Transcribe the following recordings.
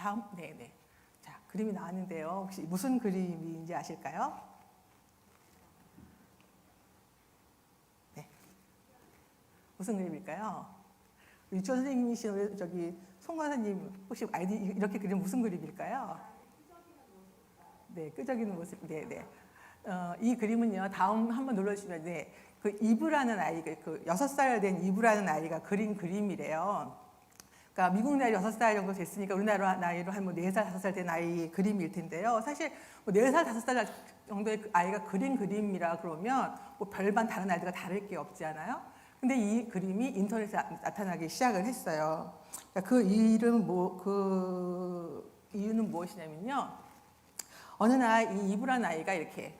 다음, 네네. 자, 그림이 나왔는데요. 혹시 무슨 그림인지 아실까요? 네. 무슨 그림일까요? 유치원 선생님이신 저기 송관사님 혹시 아이디 이렇게 그리면 무슨 그림일까요? 네, 끄적이는 모습. 네, 네. 이 그림은요. 다음 한번 눌러주시면 네, 그 이브라는 아이가 그 6살 된 이브라는 아이가 그린 그림이래요. 그러니까 미국 나이 6살 정도 됐으니까 우리나라 나이로 한 뭐 4살, 5살 된 아이 그림일 텐데요. 사실 뭐 4살, 5살 정도의 아이가 그린 그림이라 그러면 뭐 별반 다른 아이들과 다를 게 없지 않아요? 근데 이 그림이 인터넷에 나타나기 시작을 했어요. 그러니까 그 이유는 무엇이냐면요. 어느 날 이 이브라는 아이가 이렇게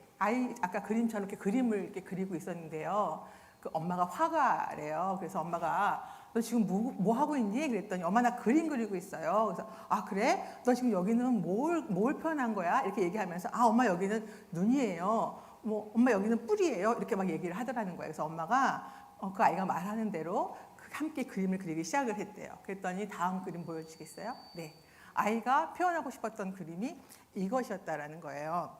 아까 그림처럼 이렇게 그림을 이렇게 그리고 있었는데요. 그 엄마가 화가 래요. 그래서 엄마가 너 지금 뭐 하고 있니? 그랬더니 엄마 나 그림 그리고 있어요. 그래서 아 그래? 너 지금 여기는 뭘 표현한 거야? 이렇게 얘기하면서 아 엄마 여기는 눈이에요. 뭐 엄마 여기는 뿔이에요. 이렇게 막 얘기를 하더라는 거예요. 그래서 엄마가 그 아이가 말하는 대로 함께 그림을 그리기 시작을 했대요. 그랬더니 다음 그림 보여주시겠어요? 네. 아이가 표현하고 싶었던 그림이 이것이었다라는 거예요.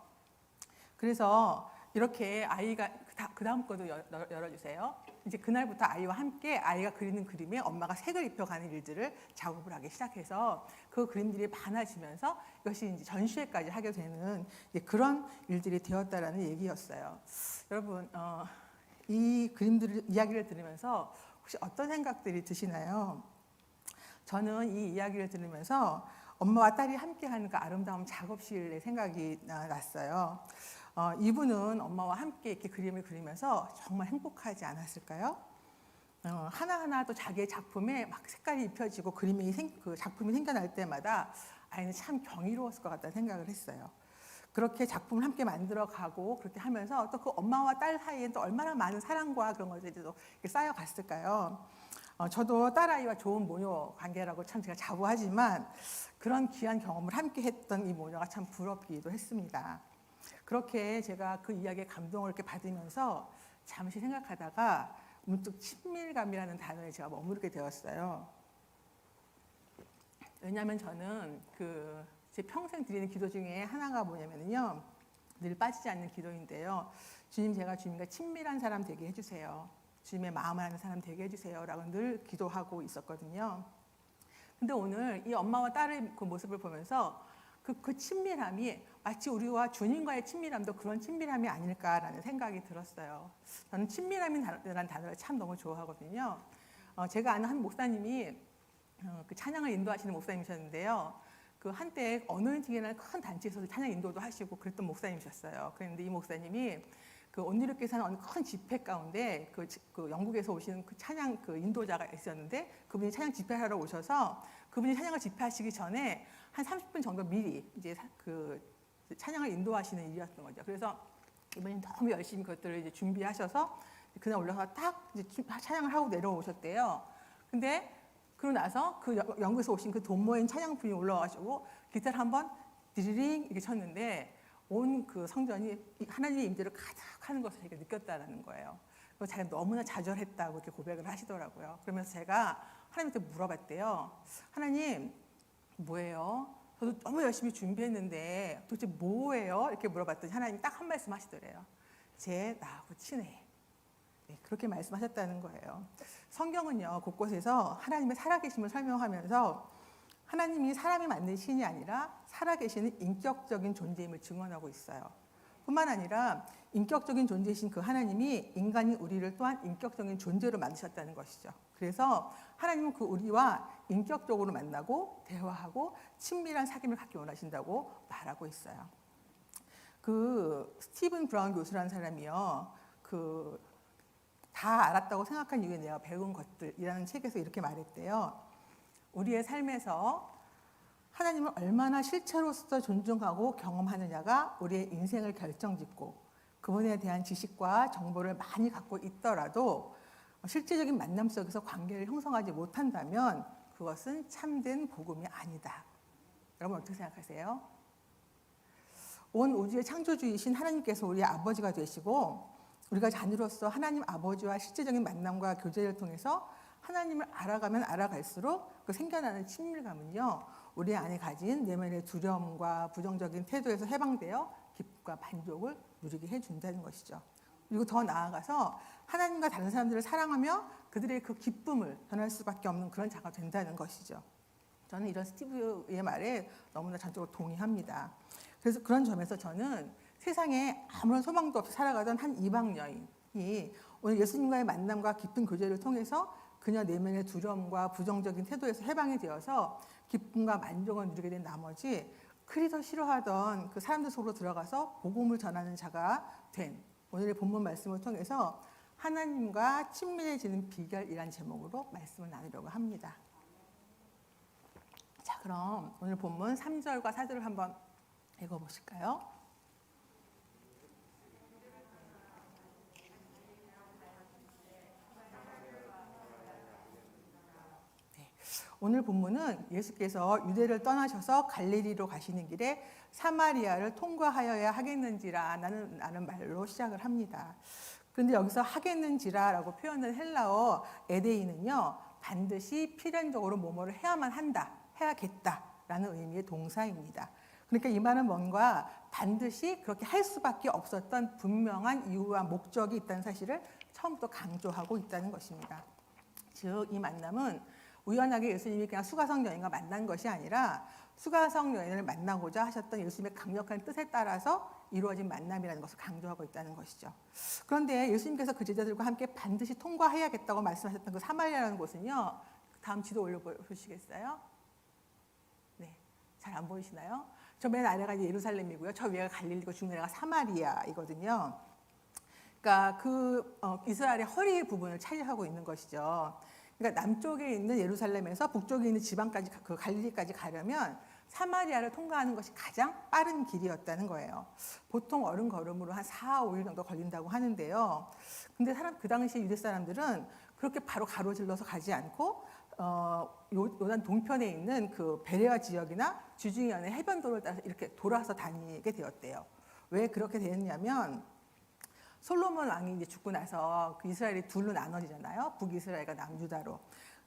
그래서 이렇게 아이가 그 다음 것도 열어주세요. 이제 그날부터 아이와 함께 아이가 그리는 그림에 엄마가 색을 입혀가는 일들을 작업을 하기 시작해서 그 그림들이 많아지면서 이것이 이제 전시회까지 하게 되는 그런 일들이 되었다라는 얘기였어요. 여러분, 이 이야기를 들으면서 혹시 어떤 생각들이 드시나요? 저는 이 이야기를 들으면서 엄마와 딸이 함께하는 그 아름다운 작업실의 생각이 났어요. 이분은 엄마와 함께 이렇게 그림을 그리면서 정말 행복하지 않았을까요? 하나하나 또 자기의 작품에 막 색깔이 입혀지고 그 작품이 생겨날 때마다 아이는 참 경이로웠을 것 같다는 생각을 했어요. 그렇게 작품을 함께 만들어가고 그렇게 하면서 또 그 엄마와 딸 사이에 또 얼마나 많은 사랑과 그런 것들이 또 쌓여갔을까요? 저도 딸아이와 좋은 모녀 관계라고 참 제가 자부하지만 그런 귀한 경험을 함께 했던 이 모녀가 참 부럽기도 했습니다. 그렇게 제가 그 이야기에 감동을 이렇게 받으면서 잠시 생각하다가 문득 친밀감이라는 단어에 제가 머무르게 되었어요. 왜냐하면 저는 제 평생 드리는 기도 중에 하나가 뭐냐면요. 늘 빠지지 않는 기도인데요. 주님, 제가 주님과 친밀한 사람 되게 해주세요. 주님의 마음을 아는 사람 되게 해주세요. 라고 늘 기도하고 있었거든요. 근데 오늘 이 엄마와 딸의 그 모습을 보면서 그 친밀함이 마치 우리와 주님과의 친밀함도 그런 친밀함이 아닐까라는 생각이 들었어요. 저는 친밀함이라는 단어를 참 너무 좋아하거든요. 제가 아는 한 목사님이 그 찬양을 인도하시는 목사님이셨는데요. 그 한때 어노인팅이라는 큰 단체에서 찬양 인도도 하시고 그랬던 목사님이셨어요. 그런데 이 목사님이 그 온누리교회에서 하는 어느 큰 집회 가운데 그 영국에서 오시는 그 찬양 그 인도자가 있었는데 그분이 찬양 집회하러 오셔서 그분이 찬양을 집회하시기 전에 한 30분 정도 미리 이제 그 찬양을 인도하시는 일이었던 거죠. 그래서 이분이 너무 열심히 그것들을 이제 준비하셔서 그날 올라서 딱 이제 찬양을 하고 내려오셨대요. 근데 그러고 나서 그 영국에서 오신 그 돈 모인 찬양분이 올라와가지고 기타를 한번 디리링 이렇게 쳤는데 온 그 성전이 하나님의 임재를 가득하는 것을 제가 느꼈다는 거예요. 그래서 제가 너무나 좌절했다고 이렇게 고백을 하시더라고요. 그러면서 제가 하나님한테 물어봤대요. 하나님, 뭐예요? 저도 너무 열심히 준비했는데 도대체 뭐예요? 이렇게 물어봤더니 하나님이 딱 한 말씀 하시더래요. 쟤 나하고 친해. 네, 그렇게 말씀하셨다는 거예요. 성경은요, 곳곳에서 하나님의 살아계심을 설명하면서 하나님이 사람이 만든 신이 아니라 살아계시는 인격적인 존재임을 증언하고 있어요. 뿐만 아니라 인격적인 존재이신 그 하나님이 인간인 우리를 또한 인격적인 존재로 만드셨다는 것이죠. 그래서 하나님은 그 우리와 인격적으로 만나고 대화하고 친밀한 사귐을 갖기 원하신다고 말하고 있어요. 그 스티븐 브라운 교수라는 사람이요. 다 알았다고 생각한 이후에 내가 배운 것들이라는 책에서 이렇게 말했대요. 우리의 삶에서 하나님을 얼마나 실체로서 존중하고 경험하느냐가 우리의 인생을 결정짓고 그분에 대한 지식과 정보를 많이 갖고 있더라도 실제적인 만남 속에서 관계를 형성하지 못한다면 그것은 참된 복음이 아니다. 여러분 어떻게 생각하세요? 온 우주의 창조주이신 하나님께서 우리의 아버지가 되시고 우리가 자녀로서 하나님 아버지와 실제적인 만남과 교제를 통해서 하나님을 알아가면 알아갈수록 그 생겨나는 친밀감은요. 우리 안에 가진 내면의 두려움과 부정적인 태도에서 해방되어 기쁨과 만족을 누리게 해준다는 것이죠. 그리고 더 나아가서 하나님과 다른 사람들을 사랑하며 그들의 그 기쁨을 전할 수밖에 없는 그런 자가 된다는 것이죠. 저는 이런 스티브의 말에 너무나 전적으로 동의합니다. 그래서 그런 점에서 저는 세상에 아무런 소망도 없이 살아가던 한 이방 여인이 오늘 예수님과의 만남과 깊은 교제를 통해서 그녀 내면의 두려움과 부정적인 태도에서 해방이 되어서 기쁨과 만족을 누리게 된 나머지 그리 더 싫어하던 그 사람들 속으로 들어가서 복음을 전하는 자가 된 오늘의 본문 말씀을 통해서 하나님과 친밀해지는 비결이란 제목으로 말씀을 나누려고 합니다. 자, 그럼 오늘 본문 3절과 4절을 한번 읽어보실까요? 네. 오늘 본문은 예수께서 유대를 떠나셔서 갈릴리로 가시는 길에 사마리아를 통과하여야 하겠는지라는 말로 시작을 합니다. 그런데 여기서 하겠는지라라고 표현한 헬라어 에데이는요, 반드시 필연적으로 뭐뭐를 해야만 한다, 해야겠다라는 의미의 동사입니다. 그러니까 이 말은 뭔가 반드시 그렇게 할 수밖에 없었던 분명한 이유와 목적이 있다는 사실을 처음부터 강조하고 있다는 것입니다. 즉, 이 만남은 우연하게 예수님이 그냥 수가성 여인과 만난 것이 아니라 수가성 여인을 만나고자 하셨던 예수님의 강력한 뜻에 따라서 이루어진 만남이라는 것을 강조하고 있다는 것이죠. 그런데 예수님께서 그 제자들과 함께 반드시 통과해야겠다고 말씀하셨던 그 사마리아라는 곳은요, 다음 지도 올려보시겠어요? 네, 잘 안 보이시나요? 저 맨 아래가 예루살렘이고요. 저 위가 갈릴리고 중간에가 사마리아이거든요. 그러니까 이스라엘의 허리 부분을 차지하고 있는 것이죠. 그러니까 남쪽에 있는 예루살렘에서 북쪽에 있는 지방까지 그 갈릴리까지 가려면 사마리아를 통과하는 것이 가장 빠른 길이었다는 거예요. 보통 걸음으로 한 4, 5일 정도 걸린다고 하는데요. 근데 그 당시 유대 사람들은 그렇게 바로 가로질러서 가지 않고 요단 동편에 있는 그 베레아 지역이나 주중연의 해변도를 따라서 이렇게 돌아서 다니게 되었대요. 왜 그렇게 되었냐면 솔로몬 왕이 이제 죽고 나서 그 이스라엘이 둘로 나눠지잖아요. 북이스라엘과 남유다로.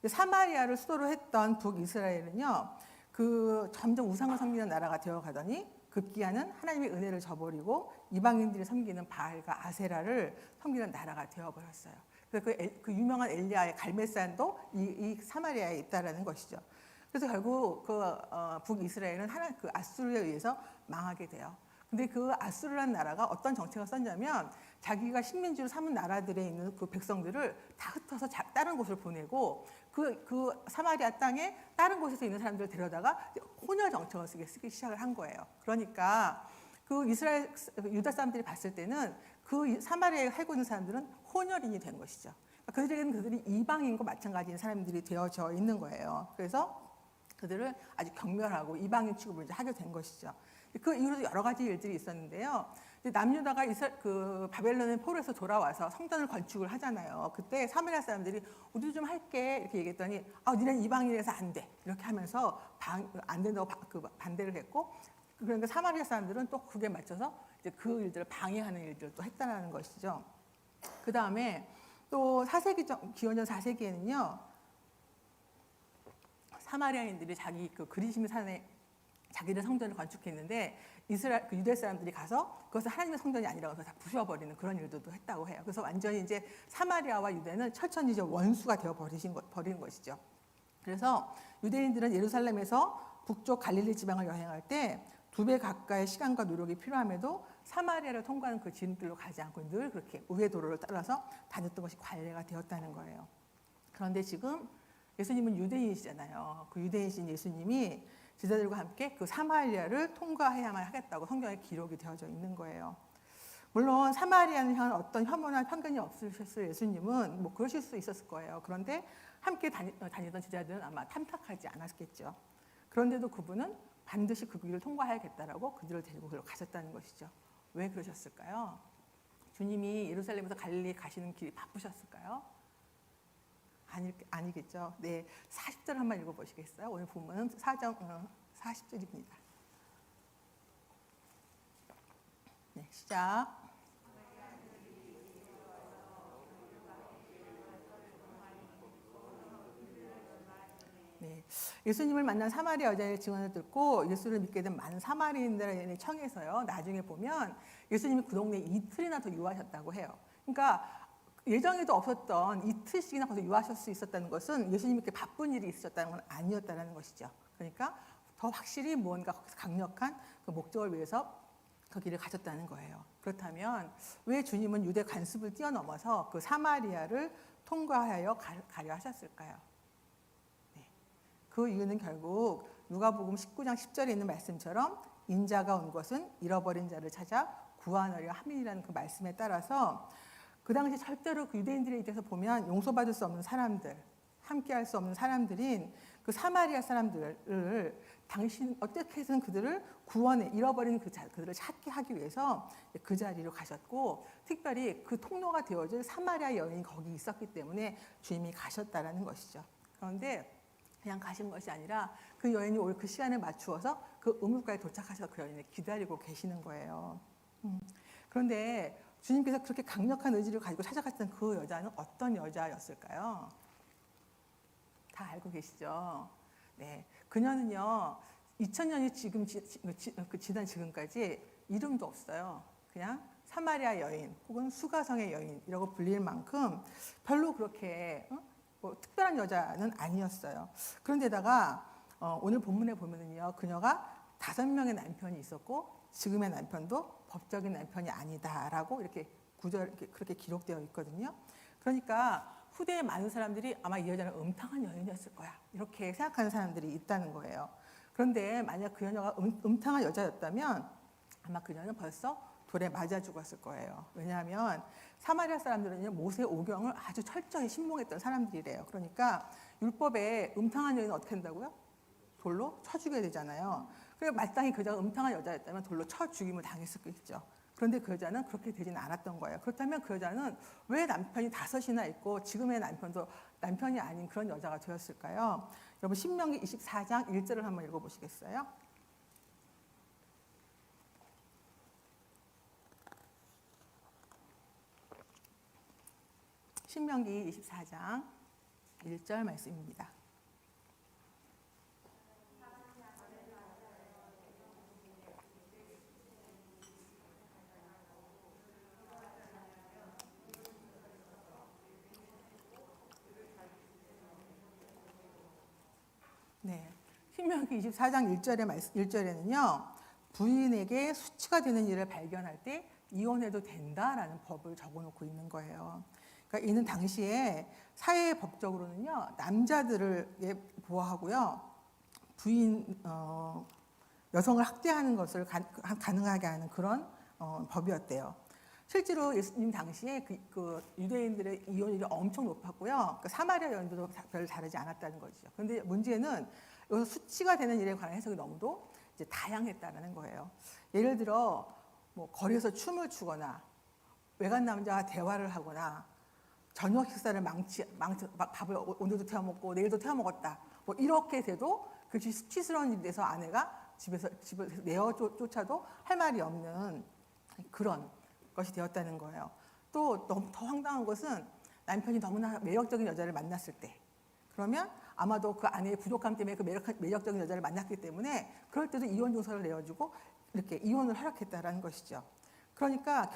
사마리아를 수도로 했던 북이스라엘은요, 그 점점 우상을 섬기는 나라가 되어가더니 급기야는 하나님의 은혜를 저버리고 이방인들이 섬기는 바알과 아세라를 섬기는 나라가 되어버렸어요. 그래서 그 유명한 엘리야의 갈멜산도 이 사마리아에 있다라는 것이죠. 그래서 결국 북이스라엘은 그 아수르에 의해서 망하게 돼요. 근데 그 아수르라는 나라가 어떤 정책을 썼냐면 자기가 식민지로 삼은 나라들에 있는 그 백성들을 다 흩어서 다른 곳을 보내고 그 사마리아 땅에 다른 곳에서 있는 사람들을 데려다가 혼혈 정책을 쓰기 시작을 한 거예요. 그러니까 그 유다 사람들이 봤을 때는 그 사마리아에 살고 있는 사람들은 혼혈인이 된 것이죠. 그들이 이방인과 마찬가지인 사람들이 되어져 있는 거예요. 그래서 그들을 아주 경멸하고 이방인 취급을 이제 하게 된 것이죠. 그 이후로도 여러 가지 일들이 있었는데요. 남유다가 그 바벨론의 포로에서 돌아와서 성전을 건축을 하잖아요. 그때 사마리아 사람들이 우리도 좀 할게 이렇게 얘기했더니 니네 이방인이라서 안 돼 이렇게 하면서 안 된다고 반대를 했고, 그러니까 사마리아 사람들은 또 그게 맞춰서 이제 그 일들을 방해하는 일들을 또 했다는 것이죠. 그 다음에 또 기원전 4세기에는요, 사마리아인들이 자기 그 그리심 산에 자기들 성전을 건축했는데 그 유대 사람들이 가서 그것을 하나님의 성전이 아니라고 해서 다 부셔버리는 그런 일들도 했다고 해요. 그래서 완전히 이제 사마리아와 유대는 철천지 이제 원수가 되어 버린 것이죠. 그래서 유대인들은 예루살렘에서 북쪽 갈릴리 지방을 여행할 때 2배 가까이 시간과 노력이 필요함에도 사마리아를 통과하는 그 지름길로 가지 않고 늘 그렇게 우회 도로를 따라서 다녔던 것이 관례가 되었다는 거예요. 그런데 지금 예수님은 유대인이시잖아요. 그 유대인이신 예수님이 제자들과 함께 그 사마리아를 통과해야만 하겠다고 성경에 기록이 되어져 있는 거예요. 물론 사마리아는 향한 어떤 혐오나 편견이 없으셨을 예수님은 뭐 그러실 수 있었을 거예요. 그런데 함께 다니던 제자들은 아마 탐탁하지 않았겠죠. 그런데도 그분은 반드시 그 길을 통과해야겠다라고 그들을 데리고 그로 가셨다는 것이죠. 왜 그러셨을까요? 주님이 예루살렘에서 갈릴리 가시는 길이 바쁘셨을까요? 아니겠죠. 네, 40절 한번 읽어보시겠어요? 오늘 본문은 40절입니다. 네, 시작. 네, 예수님을 만난 사마리아 여자의 증언을 듣고 예수를 믿게 된 많은 사마리아인들의 청에서요. 나중에 보면 예수님이 그 동네에 이틀이나 더 유하셨다고 해요. 그러니까 예정에도 없었던 이틀씩이나 거기서 유하실 수 있었다는 것은 예수님이 이렇게 바쁜 일이 있으셨다는 건 아니었다는 것이죠. 그러니까 더 확실히 무언가 거기서 강력한 그 목적을 위해서 그 길을 가셨다는 거예요. 그렇다면 왜 주님은 유대 관습을 뛰어넘어서 그 사마리아를 통과하여 가려 하셨을까요? 네. 그 이유는 결국 누가복음 19장 10절에 있는 말씀처럼 인자가 온 것은 잃어버린 자를 찾아 구하려 함이라는 그 말씀에 따라서 그 당시 절대로 그 유대인들의 입장에서 보면 용서받을 수 없는 사람들, 함께할 수 없는 사람들인 그 사마리아 사람들을 당신 어떻게 해서든 그들을 구원해 잃어버린 그들을 찾게 하기 위해서 그 자리로 가셨고, 특별히 그 통로가 되어줄 사마리아 여인이 거기 있었기 때문에 주님이 가셨다라는 것이죠. 그런데 그냥 가신 것이 아니라 그 여인이 올 그 시간에 맞추어서 그 우물가에 도착하셔서 그 여인을 기다리고 계시는 거예요. 그런데 주님께서 그렇게 강력한 의지를 가지고 찾아갔던 그 여자는 어떤 여자였을까요? 다 알고 계시죠? 네, 그녀는요 2000년이 지난 지금까지 이름도 없어요. 그냥 사마리아 여인 혹은 수가성의 여인이라고 불릴 만큼 별로 그렇게 뭐 특별한 여자는 아니었어요. 그런데다가 오늘 본문에 보면은요 그녀가 5명의 남편이 있었고 지금의 남편도 법적인 남편이 아니다라고 이렇게 그렇게 기록되어 있거든요. 그러니까 후대에 많은 사람들이 아마 이 여자는 음탕한 여인이었을 거야 이렇게 생각하는 사람들이 있다는 거예요. 그런데 만약 그 여자가 음탕한 여자였다면 아마 그녀는 벌써 돌에 맞아 죽었을 거예요. 왜냐하면 사마리아 사람들은 모세 오경을 아주 철저히 신봉했던 사람들이래요. 그러니까 율법에 음탕한 여인은 어떻게 한다고요? 돌로 쳐 죽여야 되잖아요. 그래서 마땅히 그 여자가 음탕한 여자였다면 돌로 쳐 죽임을 당했었겠죠. 그런데 그 여자는 그렇게 되지는 않았던 거예요. 그렇다면 그 여자는 왜 남편이 5이나 있고 지금의 남편도 남편이 아닌 그런 여자가 되었을까요? 여러분 신명기 24장 1절을 한번 읽어보시겠어요? 신명기 24장 1절 말씀입니다. 네, 신명기 24장 1절에는요 부인에게 수치가 되는 일을 발견할 때 이혼해도 된다라는 법을 적어놓고 있는 거예요. 그러니까 이는 당시에 사회 법적으로는요 남자들을 보호하고요 부인 여성을 학대하는 것을 가능하게 하는 그런 법이었대요. 실제로 예수님 당시에 그 유대인들의 이혼율이 엄청 높았고요. 그 사마리아 여인들도 별로 다르지 않았다는 거죠. 그런데 문제는 여기서 수치가 되는 일에 관한 해석이 너무도 이제 다양했다는 거예요. 예를 들어 뭐 거리에서 춤을 추거나 외간 남자와 대화를 하거나 저녁 식사를 밥을 오늘도 태워 먹고 내일도 태워 먹었다. 뭐 이렇게 돼도 그것이 수치스러운 일이 돼서 아내가 집을 내어 쫓아도 할 말이 없는 그런 것이 되었다는 거예요. 또 더 황당한 것은 남편이 너무나 매력적인 여자를 만났을 때, 그러면 아마도 그 아내의 부족함 때문에 그 매력적인 여자를 만났기 때문에 그럴 때도 이혼 증서를 내어주고 이렇게 이혼을 허락했다라는 것이죠. 그러니까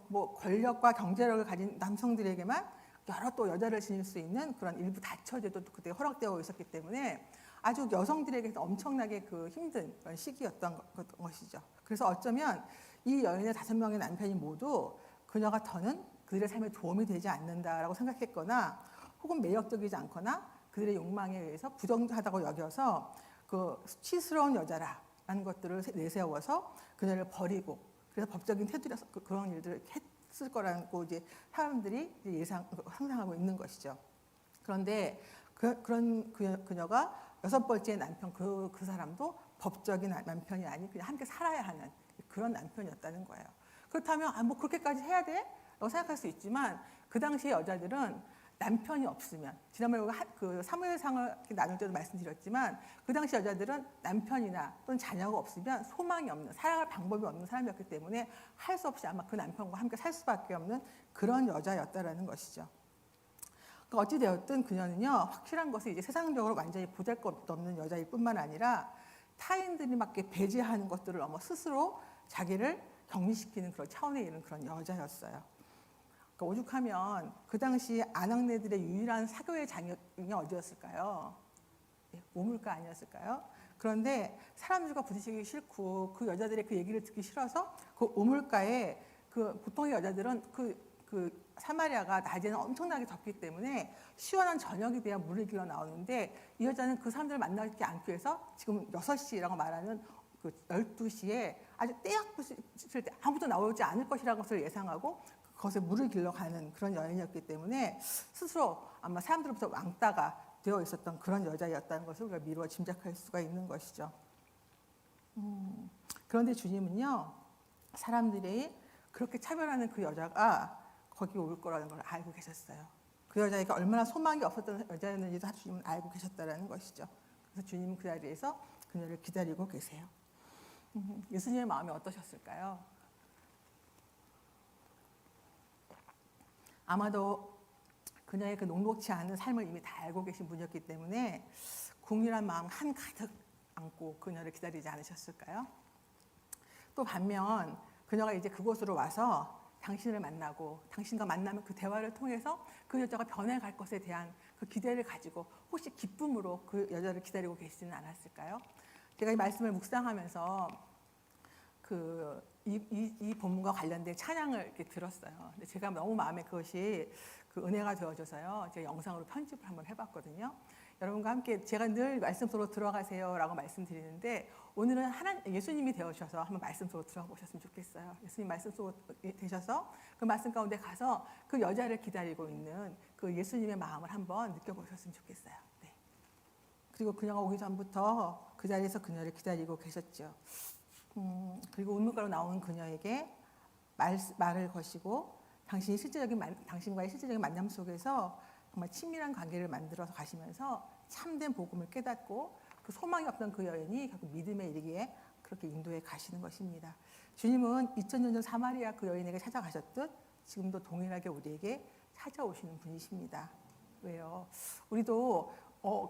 뭐 권력과 경제력을 가진 남성들에게만 여러 또 여자를 지닐 수 있는 그런 일부 다처제도 그때 허락되어 있었기 때문에 아주 여성들에게 엄청나게 그 힘든 그런 시기였던 것이죠. 그래서 어쩌면 이 여인의 5명의 남편이 모두 그녀가 더는 그들의 삶에 도움이 되지 않는다라고 생각했거나 혹은 매력적이지 않거나 그들의 욕망에 의해서 부정하다고 여겨서 그 수치스러운 여자라는 것들을 내세워서 그녀를 버리고 그래서 법적인 테두리에서 그런 일들을 했을 거라고 이제 사람들이 상상하고 있는 것이죠. 그런데 그런 그녀가 6번째 남편 그 사람도 법적인 남편이 아닌 그냥 함께 살아야 하는 그런 남편이었다는 거예요. 그렇다면 뭐 그렇게까지 해야 돼? 라고 생각할 수 있지만 그 당시의 여자들은 남편이 없으면, 지난번에 그 사무엘상을 나눌 때도 말씀드렸지만 그 당시 여자들은 남편이나 또는 자녀가 없으면 소망이 없는, 살아갈 방법이 없는 사람이었기 때문에 할 수 없이 아마 그 남편과 함께 살 수밖에 없는 그런 여자였다라는 것이죠. 그러니까 어찌되었든 그녀는요, 확실한 것은 이제 세상적으로 완전히 보잘것없는 여자일 뿐만 아니라 타인들이 막 이렇게 배제하는 것들을 넘어 스스로 자기를 격리시키는 그런 차원에 이른 그런 여자였어요. 그러니까 오죽하면 그 당시 아낙네들의 유일한 사교의 장이 어디였을까요? 우물가 아니었을까요? 그런데 사람들과 부딪히기 싫고 그 여자들의 그 얘기를 듣기 싫어서 그 우물가에 그 보통의 여자들은 그 사마리아가 낮에는 엄청나게 덥기 때문에 시원한 저녁이 돼야 물을 길어 나오는데 이 여자는 그 사람들을 만나지 않기 위해서 지금 6시라고 말하는 그 12시에 아주 떼약 부실 때 아무도 나오지 않을 것이라는 것을 예상하고 그것에 물을 길러 가는 그런 여인이었기 때문에 스스로 아마 사람들로부터 왕따가 되어 있었던 그런 여자였다는 것을 우리가 미루어 짐작할 수가 있는 것이죠. 그런데 주님은요, 사람들이 그렇게 차별하는 그 여자가 거기 올 거라는 걸 알고 계셨어요. 그 여자에게 얼마나 소망이 없었던 여자였는지도 주님은 알고 계셨다는 것이죠. 그래서 주님은 그 자리에서 그녀를 기다리고 계세요. 예수님의 마음이 어떠셨을까요? 아마도 그녀의 그 녹록지 않은 삶을 이미 다 알고 계신 분이었기 때문에 궁일한 마음 한가득 안고 그녀를 기다리지 않으셨을까요? 또 반면 그녀가 이제 그곳으로 와서 당신을 만나고 당신과 만나면 그 대화를 통해서 그 여자가 변해갈 것에 대한 그 기대를 가지고 혹시 기쁨으로 그 여자를 기다리고 계시지는 않았을까요? 제가 이 말씀을 묵상하면서 이 본문과 관련된 찬양을 이렇게 들었어요. 근데 제가 너무 마음에 그것이 그 은혜가 되어져서요. 제가 영상으로 편집을 한번 해봤거든요. 여러분과 함께 제가 늘 말씀 속으로 들어가세요라고 말씀드리는데 오늘은 예수님이 되어주셔서 한번 말씀 속으로 들어가 보셨으면 좋겠어요. 예수님 말씀 속으로 되셔서 그 말씀 가운데 가서 그 여자를 기다리고 있는 그 예수님의 마음을 한번 느껴보셨으면 좋겠어요. 네. 그리고 그녀가 오기 전부터 그 자리에서 그녀를 기다리고 계셨죠. 그리고 우물가로 나온 그녀에게 말을 거시고 당신과의 실제적인 만남 속에서 정말 친밀한 관계를 만들어서 가시면서 참된 복음을 깨닫고 그 소망이 없던 그 여인이 결국 믿음에 이르기에 그렇게 인도해 가시는 것입니다. 주님은 2000년 전 사마리아 그 여인에게 찾아가셨듯 지금도 동일하게 우리에게 찾아오시는 분이십니다. 왜요? 우리도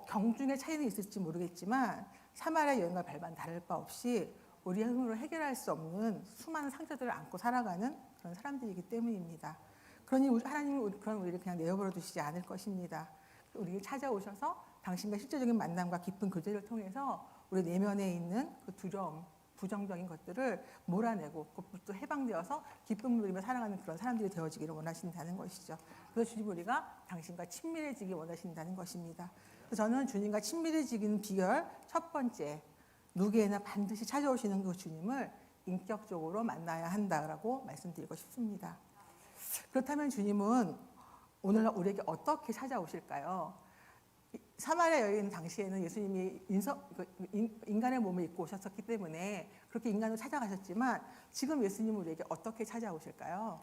경중의 차이는 있을지 모르겠지만 사마리아 여인과 별반 다를 바 없이 우리의 힘으로 해결할 수 없는 수많은 상처들을 안고 살아가는 그런 사람들이기 때문입니다. 그러니 하나님은 그런 우리를 그냥 내어버려 두시지 않을 것입니다. 우리를 찾아오셔서 당신과 실제적인 만남과 깊은 교제를 통해서 우리 내면에 있는 그 두려움, 부정적인 것들을 몰아내고 그것부터 해방되어서 기쁨을 누리며 살아가는 그런 사람들이 되어지기를 원하신다는 것이죠. 그래서 주님 우리가 당신과 친밀해지기 원하신다는 것입니다. 그래서 저는 주님과 친밀해지기는 비결 첫 번째, 누구에나 반드시 찾아오시는 그 주님을 인격적으로 만나야 한다라고 말씀드리고 싶습니다. 그렇다면 주님은 오늘 우리에게 어떻게 찾아오실까요? 사마리아 여인 당시에는 예수님이 인간의 몸을 입고 오셨기 때문에 그렇게 인간으로 찾아가셨지만 지금 예수님은 우리에게 어떻게 찾아오실까요?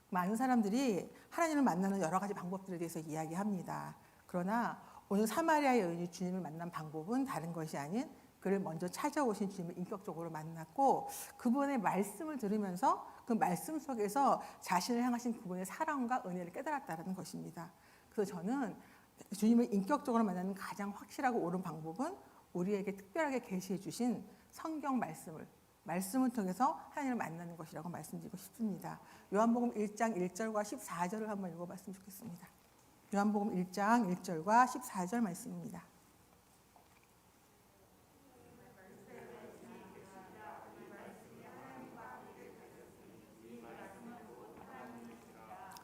많은 사람들이 하나님을 만나는 여러 가지 방법들에 대해서 이야기합니다. 그러나 오늘 사마리아 여인이 주님을 만난 방법은 다른 것이 아닌 그를 먼저 찾아오신 주님을 인격적으로 만났고 그분의 말씀을 들으면서 그 말씀 속에서 자신을 향하신 그분의 사랑과 은혜를 깨달았다는 것입니다. 그래서 저는 주님을 인격적으로 만나는 가장 확실하고 옳은 방법은 우리에게 특별하게 계시해 주신 성경 말씀을 통해서 하나님을 만나는 것이라고 말씀드리고 싶습니다. 요한복음 1장 1절과 14절을 한번 읽어봤으면 좋겠습니다. 요한복음 1장 1절과 14절 말씀입니다.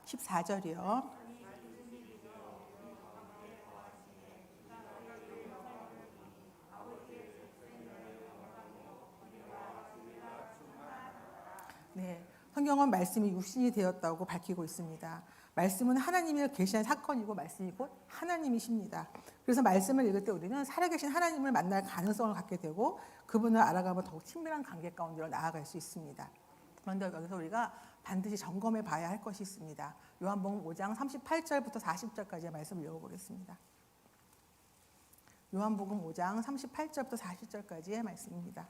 (14절이요) 네, 성경은 말씀이 육신이 되었다고 밝히고 있습니다. 말씀은 하나님이 계시한 사건이고 말씀이 곧 하나님이십니다. 그래서 말씀을 읽을 때 우리는 살아계신 하나님을 만날 가능성을 갖게 되고 그분을 알아가면 더욱 친밀한 관계 가운데로 나아갈 수 있습니다. 그런데 여기서 우리가 반드시 점검해 봐야 할 것이 있습니다. 요한복음 5장 38절부터 40절까지의 말씀을 읽어보겠습니다. 요한복음 5장 38절부터 40절까지의 말씀입니다.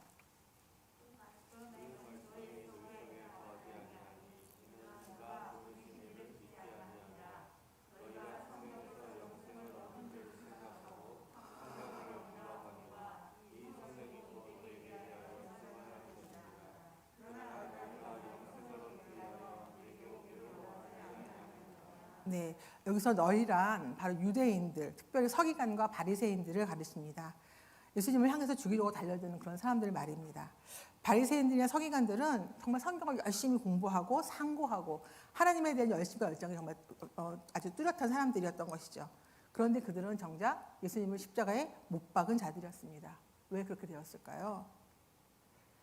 네, 여기서 너희란 바로 유대인들, 특별히 서기관과 바리새인들을 가르칩니다. 예수님을 향해서 죽이려고 달려드는 그런 사람들 말입니다. 바리새인들이나 서기관들은 정말 성경을 열심히 공부하고 상고하고 하나님에 대한 열심과 열정이 정말 아주 뚜렷한 사람들이었던 것이죠. 그런데 그들은 정작 예수님을 십자가에 못 박은 자들이었습니다. 왜 그렇게 되었을까요?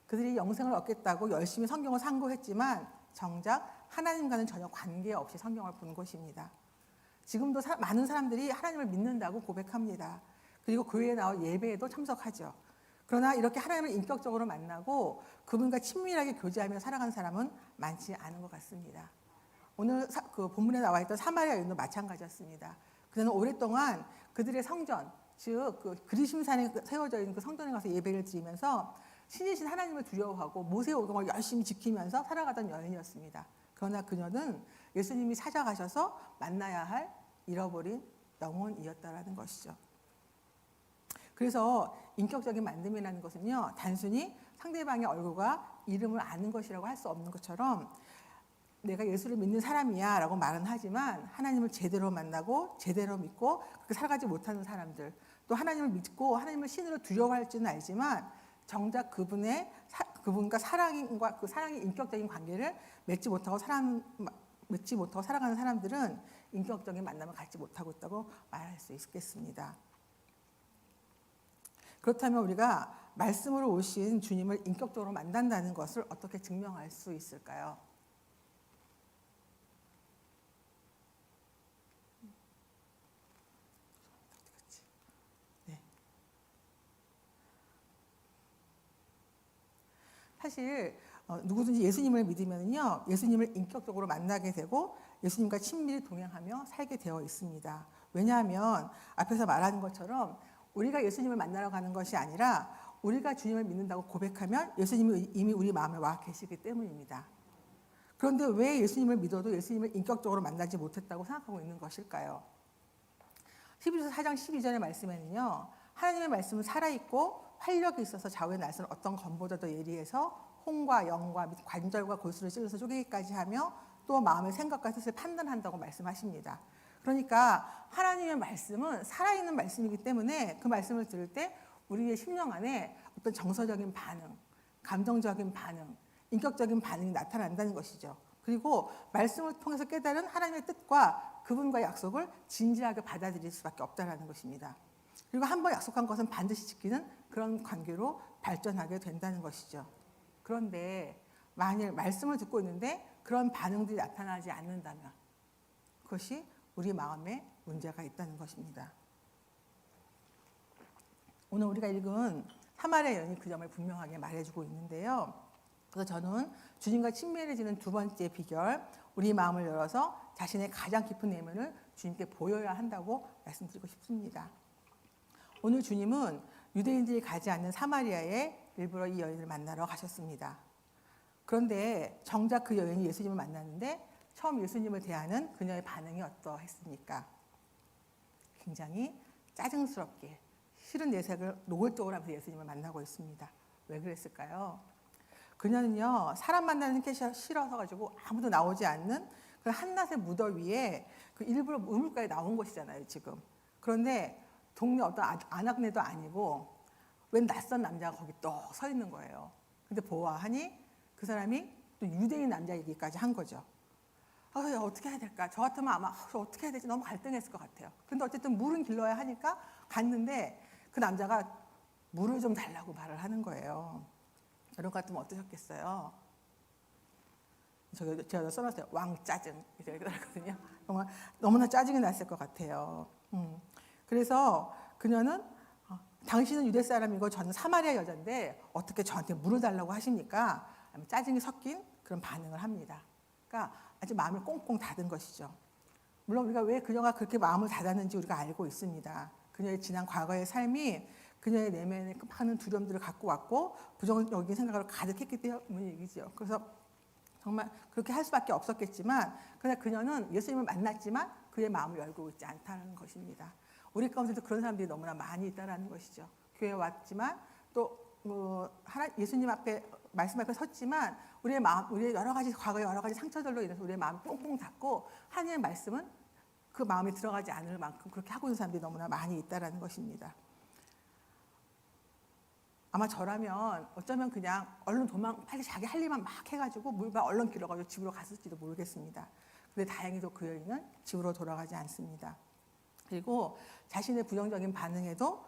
그들이 영생을 얻겠다고 열심히 성경을 상고했지만 정작 하나님과는 전혀 관계없이 성경을 본 것입니다. 지금도 많은 사람들이 하나님을 믿는다고 고백합니다. 그리고 교회에 나와 예배에도 참석하죠. 그러나 이렇게 하나님을 인격적으로 만나고 그분과 친밀하게 교제하며 살아가는 사람은 많지 않은 것 같습니다. 오늘 그 본문에 나와 있던 사마리아 여인도 마찬가지였습니다. 그는 오랫동안 그들의 성전, 즉 그 그리심산에 세워져 있는 그 성전에 가서 예배를 드리면서 신이신 하나님을 두려워하고 모세의 오경을 열심히 지키면서 살아가던 여인이었습니다. 그러나 그녀는 예수님이 찾아가셔서 만나야 할 잃어버린 영혼이었다라는 것이죠. 그래서 인격적인 만남이라는 것은요, 단순히 상대방의 얼굴과 이름을 아는 것이라고 할 수 없는 것처럼 내가 예수를 믿는 사람이야 라고 말은 하지만 하나님을 제대로 만나고 제대로 믿고 그렇게 살아가지 못하는 사람들, 또 하나님을 믿고 하나님을 신으로 두려워할 줄은 알지만 정작 그분과 사랑과 그 사랑의 인격적인 관계를 맺지 못하고 살아가는 사람들은 인격적인 만남을 갖지 못하고 있다고 말할 수 있겠습니다. 그렇다면 우리가 말씀으로 오신 주님을 인격적으로 만난다는 것을 어떻게 증명할 수 있을까요? 네. 사실 누구든지 예수님을 믿으면요, 예수님을 인격적으로 만나게 되고 예수님과 친밀히 동행하며 살게 되어 있습니다. 왜냐하면 앞에서 말하는 것처럼 우리가 예수님을 만나러 가는 것이 아니라 우리가 주님을 믿는다고 고백하면 예수님이 이미 우리 마음에 와 계시기 때문입니다. 그런데 왜 예수님을 믿어도 예수님을 인격적으로 만나지 못했다고 생각하고 있는 것일까요? 히브리서 4장 12절의 말씀에는요, 하나님의 말씀은 살아있고 활력이 있어서 좌우의 날선 어떤 검보다도 예리해서 혼과 영과 및 관절과 골수를 찔러서 쪼개기까지 하며 또 마음의 생각과 뜻을 판단한다고 말씀하십니다. 그러니까 하나님의 말씀은 살아있는 말씀이기 때문에 그 말씀을 들을 때 우리의 심령 안에 어떤 정서적인 반응, 감정적인 반응, 인격적인 반응이 나타난다는 것이죠. 그리고 말씀을 통해서 깨달은 하나님의 뜻과 그분과의 약속을 진지하게 받아들일 수밖에 없다는 것입니다. 그리고 한번 약속한 것은 반드시 지키는 그런 관계로 발전하게 된다는 것이죠. 그런데 만일 말씀을 듣고 있는데 그런 반응들이 나타나지 않는다면 그것이 우리 마음에 문제가 있다는 것입니다. 오늘 우리가 읽은 사마리아 여인이 그 점을 분명하게 말해주고 있는데요. 그래서 저는 주님과 친밀해지는 두 번째 비결, 우리 마음을 열어서 자신의 가장 깊은 내면을 주님께 보여야 한다고 말씀드리고 싶습니다. 오늘 주님은 유대인들이 가지 않는 사마리아에 일부러 이 여인을 만나러 가셨습니다. 그런데 정작 그 여인이 예수님을 만났는데 처음 예수님을 대하는 그녀의 반응이 어떠했습니까? 굉장히 짜증스럽게 싫은 내색을 노골적으로 하면서 예수님을 만나고 있습니다. 왜 그랬을까요? 그녀는요, 사람 만나는 게 싫어서 가지고 아무도 나오지 않는 그 한낮의 무더위에 그 일부러 우물가에 나온 것이잖아요, 지금. 그런데 동네 어떤 안악내도 아니고 웬 낯선 남자가 거기 떡 서 있는 거예요. 근데 보아하니 그 사람이 또 유대인 남자이기까지 한 거죠. 어떻게 해야 될까? 저 같으면 아마 어떻게 해야 되지? 너무 갈등했을 것 같아요. 근데 어쨌든 물은 길러야 하니까 갔는데 그 남자가 물을 좀 달라고 말을 하는 거예요. 여러분 같으면 어떠셨겠어요? 제가 써놨어요. 왕짜증. 이렇게 들었거든요. 정말 너무나 짜증이 났을 것 같아요. 그래서 그녀는 당신은 유대 사람이고 저는 사마리아 여자인데 어떻게 저한테 물을 달라고 하십니까? 짜증이 섞인 그런 반응을 합니다. 그러니까 아주 마음을 꽁꽁 닫은 것이죠. 물론 우리가 왜 그녀가 그렇게 마음을 닫았는지 우리가 알고 있습니다. 그녀의 지난 과거의 삶이 그녀의 내면에 많은 두려움들을 갖고 왔고 부정적인 생각으로 가득했기 때문이죠. 그래서 정말 그렇게 할 수밖에 없었겠지만 그러나 그녀는 예수님을 만났지만 그의 마음을 열고 있지 않다는 것입니다. 우리 가운데도 그런 사람들이 너무나 많이 있다는 것이죠. 교회에 왔지만 또 예수님 앞에 말씀 앞에 섰지만 우리의 마음, 우리의 여러 가지 과거의 여러 가지 상처들로 인해서 우리의 마음이 꽁꽁 닫고 하나님의 말씀은 그 마음에 들어가지 않을 만큼 그렇게 하고 있는 사람들이 너무나 많이 있다라는 것입니다. 아마 저라면 어쩌면 그냥 얼른 빨리 자기 할 일만 막 해가지고 물과 얼른 길어가지고 집으로 갔을지도 모르겠습니다. 근데 다행히도 그 여인은 집으로 돌아가지 않습니다. 그리고 자신의 부정적인 반응에도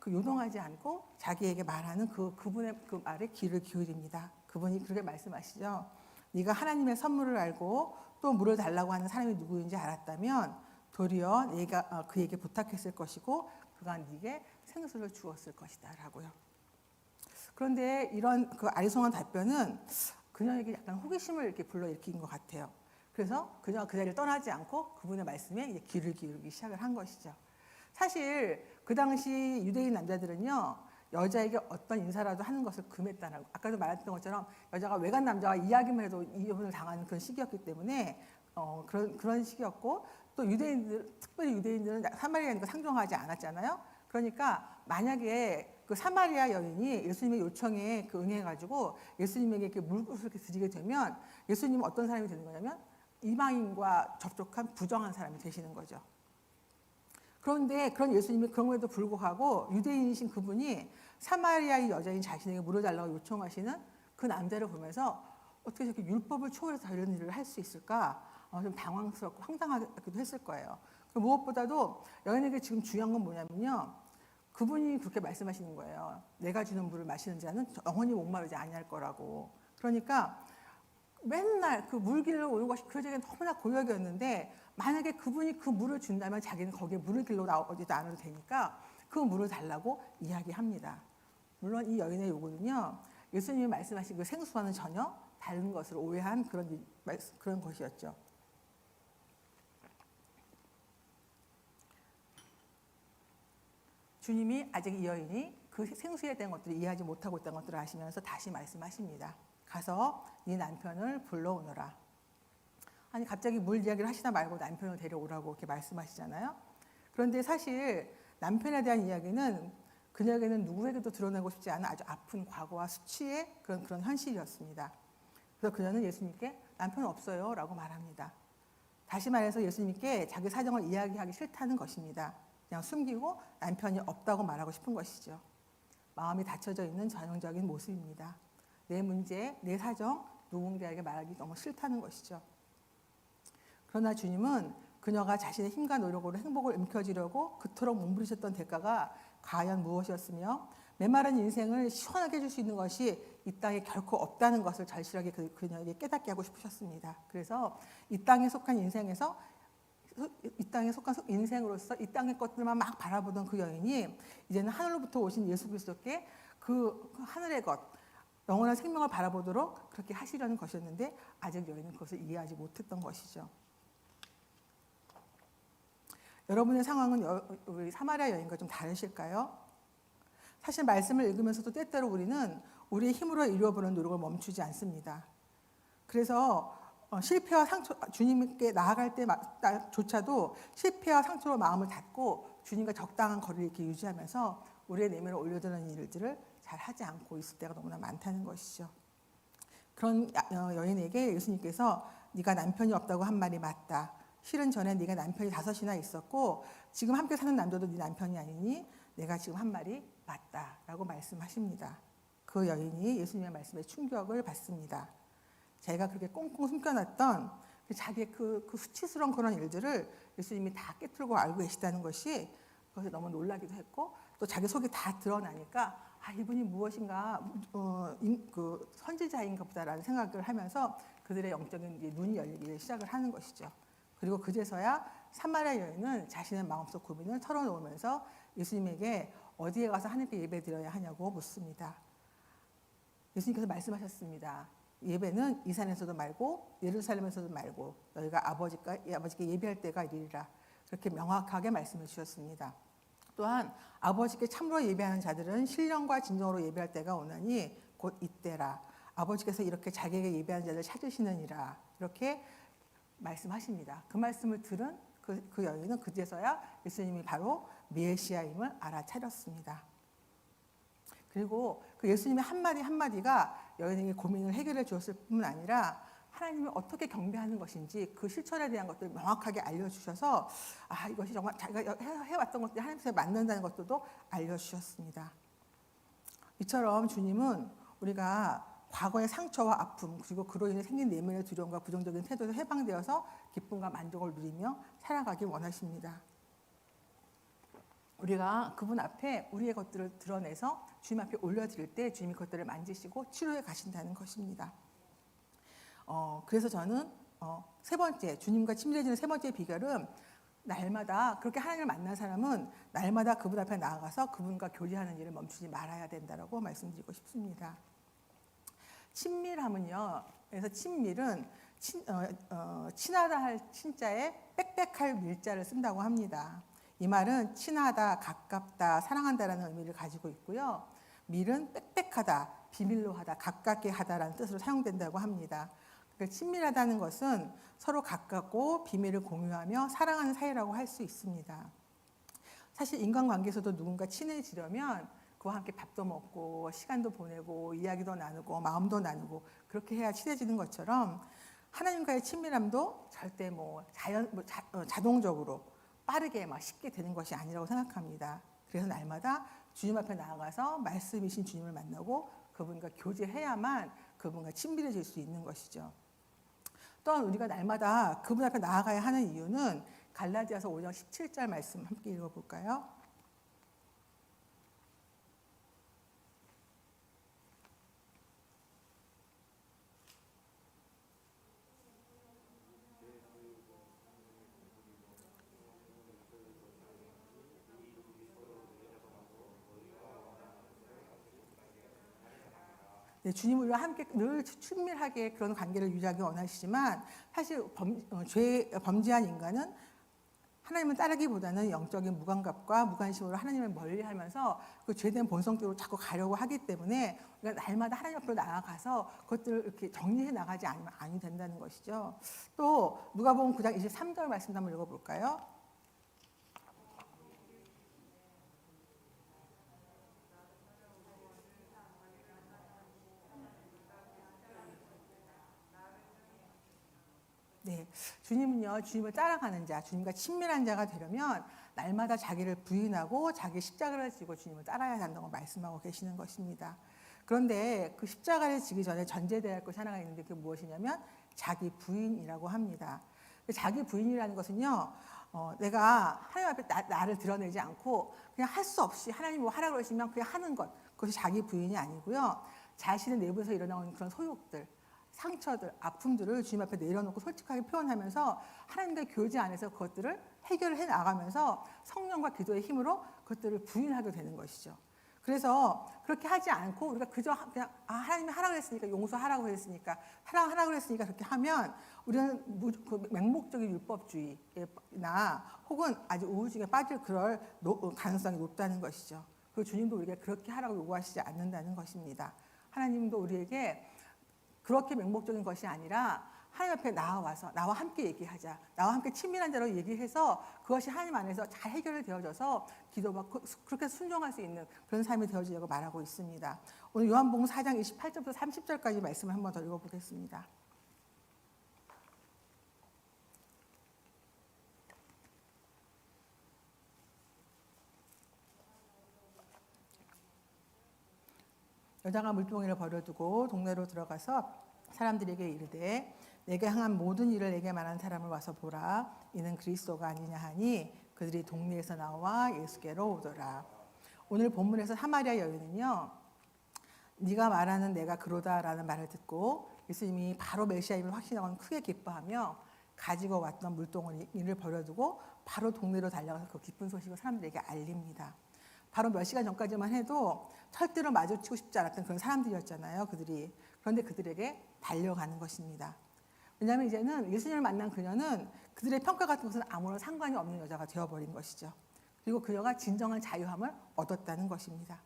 요동하지 않고 자기에게 말하는 그분의 그 말에 귀를 기울입니다. 그분이 그렇게 말씀하시죠. 네가 하나님의 선물을 알고 또 물을 달라고 하는 사람이 누구인지 알았다면 도리어 네가 그에게 부탁했을 것이고 그가 네게 생수를 주었을 것이다 라고요. 그런데 이런 그 아리송한 답변은 그녀에게 약간 호기심을 이렇게 불러일으킨 것 같아요. 그래서 그녀가 그 자리를 떠나지 않고 그분의 말씀에 이제 귀를 기울이기 시작을 한 것이죠. 사실 그 당시 유대인 남자들은요, 여자에게 어떤 인사라도 하는 것을 금했다라고, 아까도 말했던 것처럼 여자가 외간 남자와 이야기만 해도 이혼을 당하는 그런 시기였기 때문에 그런 시기였고, 또 특별히 유대인들은 사마리아니까 상종하지 않았잖아요. 그러니까 만약에 그 사마리아 여인이 예수님의 요청에 응해가지고 예수님에게 이렇게 물구슬을 이렇게 드리게 되면 예수님은 어떤 사람이 되는 거냐면 이방인과 접촉한 부정한 사람이 되시는 거죠. 그런데 그런 예수님이 그럼에도 불구하고 유대인이신 그분이 사마리아의 여자인 자신에게 물을 달라고 요청하시는 그 남자를 보면서 어떻게 저렇게 율법을 초월해서 이런 일을 할 수 있을까? 좀 당황스럽고 황당하기도 했을 거예요. 무엇보다도 여인에게 지금 중요한 건 뭐냐면요. 그분이 그렇게 말씀하시는 거예요. 내가 주는 물을 마시는 자는 영원히 목마르지 아니할 거라고. 그러니까 맨날 그 물길로 오는 것이 그에게 너무나 고역이었는데 만약에 그분이 그 물을 준다면 자기는 거기에 물을 길로 나오지도 않아도 되니까 그 물을 달라고 이야기합니다. 물론 이 여인의 요구는요. 예수님이 말씀하신 그 생수와는 전혀 다른 것을 오해한 그런 것이었죠. 주님이 아직 이 여인이 그 생수에 대한 것들을 이해하지 못하고 있다는 것들을 아시면서 다시 말씀하십니다. 가서 네 남편을 불러오너라. 아니 갑자기 물 이야기를 하시다 말고 남편을 데려오라고 이렇게 말씀하시잖아요. 그런데 사실 남편에 대한 이야기는 그녀에게는 누구에게도 드러내고 싶지 않은 아주 아픈 과거와 수치의 그런 현실이었습니다. 그래서 그녀는 예수님께 남편 없어요 라고 말합니다. 다시 말해서 예수님께 자기 사정을 이야기하기 싫다는 것입니다. 그냥 숨기고 남편이 없다고 말하고 싶은 것이죠. 마음이 닫혀져 있는 전형적인 모습입니다. 내 문제, 내 사정 누군가에게 말하기 너무 싫다는 것이죠. 그러나 주님은 그녀가 자신의 힘과 노력으로 행복을 움켜쥐려고 그토록 몸부리셨던 대가가 과연 무엇이었으며 메마른 인생을 시원하게 해줄 수 있는 것이 이 땅에 결코 없다는 것을 절실하게 그녀에게 깨닫게 하고 싶으셨습니다. 그래서 이 땅에 속한 인생으로서 이 땅의 것들만 막 바라보던 그 여인이 이제는 하늘로부터 오신 예수 그리스도께 그 하늘의 것, 영원한 생명을 바라보도록 그렇게 하시려는 것이었는데 아직 여인은 그것을 이해하지 못했던 것이죠. 여러분의 상황은 우리 사마리아 여인과 좀 다르실까요? 사실 말씀을 읽으면서도 때때로 우리는 우리의 힘으로 이루어보는 노력을 멈추지 않습니다. 그래서 실패와 상처, 주님께 나아갈 때조차도 실패와 상처로 마음을 닫고 주님과 적당한 거리를 이렇게 유지하면서 우리의 내면을 올려드는 일들을 잘 하지 않고 있을 때가 너무나 많다는 것이죠. 그런 여인에게 예수님께서 네가 남편이 없다고 한 말이 맞다. 실은 전에 네가 남편이 5이나 있었고 지금 함께 사는 남자도 네 남편이 아니니 내가 지금 한 말이 맞다라고 말씀하십니다. 그 여인이 예수님의 말씀에 충격을 받습니다. 자기가 그렇게 꽁꽁 숨겨놨던 자기의 그 수치스러운 그런 일들을 예수님이 다 깨트리고 알고 계시다는 것이 그것에 너무 놀라기도 했고 또 자기 속이 다 드러나니까 이분이 무엇인가 그 선지자인가 보다라는 생각을 하면서 그들의 영적인 눈이 열리기 시작을 하는 것이죠. 그리고 그제서야 사마리아 여인은 자신의 마음속 고민을 털어놓으면서 예수님에게 어디에 가서 하나님께 예배드려야 하냐고 묻습니다. 예수님께서 말씀하셨습니다. 예배는 이 산에서도 말고 예루살렘에서도 말고 너희가 아버지께 예배할 때가 이르리라. 그렇게 명확하게 말씀해 주셨습니다. 또한 아버지께 참으로 예배하는 자들은 신령과 진정으로 예배할 때가 오나니 곧 이때라. 아버지께서 이렇게 자기에게 예배하는 자들 찾으시느니라. 이렇게 말씀하십니다. 그 말씀을 들은 그 여인은 그제서야 예수님이 바로 메시아임을 알아차렸습니다. 그리고 그 예수님의 한마디 한마디가 여인에게 고민을 해결해 주었을 뿐만 아니라 하나님을 어떻게 경배하는 것인지 그 실천에 대한 것들을 명확하게 알려주셔서 이것이 정말 자기가 해왔던 것들이 하나님께서 만든다는 것들도 알려주셨습니다. 이처럼 주님은 우리가 과거의 상처와 아픔 그리고 그로 인해 생긴 내면의 두려움과 부정적인 태도에서 해방되어서 기쁨과 만족을 누리며 살아가길 원하십니다. 우리가 그분 앞에 우리의 것들을 드러내서 주님 앞에 올려드릴 때 주님이 그것들을 만지시고 치료해 가신다는 것입니다. 그래서 저는 세 번째, 주님과 친밀해지는 세 번째 비결은 날마다 그렇게 하나님을 만난 사람은 날마다 그분 앞에 나아가서 그분과 교제하는 일을 멈추지 말아야 된다고 말씀드리고 싶습니다. 친밀함은요. 그래서 친밀은 친하다 할 친자에 빽빽할 밀자를 쓴다고 합니다. 이 말은 친하다, 가깝다, 사랑한다라는 의미를 가지고 있고요. 밀은 빽빽하다, 비밀로 하다, 가깝게 하다라는 뜻으로 사용된다고 합니다. 그러니까 친밀하다는 것은 서로 가깝고 비밀을 공유하며 사랑하는 사이라고 할 수 있습니다. 사실 인간관계에서도 누군가 친해지려면 그와 함께 밥도 먹고 시간도 보내고 이야기도 나누고 마음도 나누고 그렇게 해야 친해지는 것처럼 하나님과의 친밀함도 절대 자동적으로 빠르게 쉽게 되는 것이 아니라고 생각합니다. 그래서 날마다 주님 앞에 나아가서 말씀이신 주님을 만나고 그분과 교제해야만 그분과 친밀해질 수 있는 것이죠. 또한 우리가 날마다 그분 앞에 나아가야 하는 이유는 갈라디아서 5장 17절 말씀 함께 읽어볼까요? 네, 주님 우리와 함께 늘 친밀하게 그런 관계를 유지하기 원하시지만 사실 범죄한 인간은 하나님을 따르기보다는 영적인 무감각과 무관심으로 하나님을 멀리하면서 그 죄된 본성대로 자꾸 가려고 하기 때문에 우리가 날마다 하나님 앞으로 나아가서 그것들을 이렇게 정리해 나가지 않으면 아니 된다는 것이죠. 또 누가복음 9장 23절 말씀 한번 읽어볼까요? 네, 주님은요, 주님을 따라가는 자, 주님과 친밀한 자가 되려면 날마다 자기를 부인하고 자기 십자가를 지고 주님을 따라야 한다고 말씀하고 계시는 것입니다. 그런데 그 십자가를 지기 전에 전제되어야 할 것이 하나가 있는데 그게 무엇이냐면 자기 부인이라고 합니다. 자기 부인이라는 것은요, 내가 하나님 앞에 나를 드러내지 않고 그냥 할 수 없이 하나님 뭐 하라 그러시면 그냥 하는 것, 그것이 자기 부인이 아니고요. 자신의 내부에서 일어나는 그런 소욕들, 상처들, 아픔들을 주님 앞에 내려놓고 솔직하게 표현하면서 하나님과의 교제 안에서 그것들을 해결해 나가면서 성령과 기도의 힘으로 그것들을 부인하게 되는 것이죠. 그래서 그렇게 하지 않고 우리가 그저 그냥 하나님이 하라고 했으니까 용서하라고 했으니까 사랑하라고 했으니까 그렇게 하면 우리는 그 맹목적인 율법주의나 혹은 아주 우울증에 빠질 그럴 가능성이 높다는 것이죠. 그 주님도 우리에게 그렇게 하라고 요구하시지 않는다는 것입니다. 하나님도 우리에게 그렇게 맹목적인 것이 아니라 하나님 앞에 나와서 나와 함께 얘기하자. 나와 함께 친밀한 자로 얘기해서 그것이 하나님 안에서 잘 해결되어져서 기도받고 그렇게 순종할 수 있는 그런 삶이 되어지려고 말하고 있습니다. 오늘 요한복음 4장 28절부터 30절까지 말씀을 한 번 더 읽어보겠습니다. 여자가 물동이를 버려두고 동네로 들어가서 사람들에게 이르되 내게 향한 모든 일을 내게 말한 사람을 와서 보라. 이는 그리스도가 아니냐 하니 그들이 동네에서 나와 예수께로 오더라. 오늘 본문에서 사마리아 여인은요. 네가 말하는 내가 그로다라는 말을 듣고 예수님이 바로 메시아임을 확신하고는 크게 기뻐하며 가지고 왔던 물동이를 버려두고 바로 동네로 달려가서 그 기쁜 소식을 사람들에게 알립니다. 바로 몇 시간 전까지만 해도 절대로 마주치고 싶지 않았던 그런 사람들이었잖아요. 그들이. 그런데 그들에게 달려가는 것입니다. 왜냐하면 이제는 예수님을 만난 그녀는 그들의 평가 같은 것은 아무런 상관이 없는 여자가 되어버린 것이죠. 그리고 그녀가 진정한 자유함을 얻었다는 것입니다.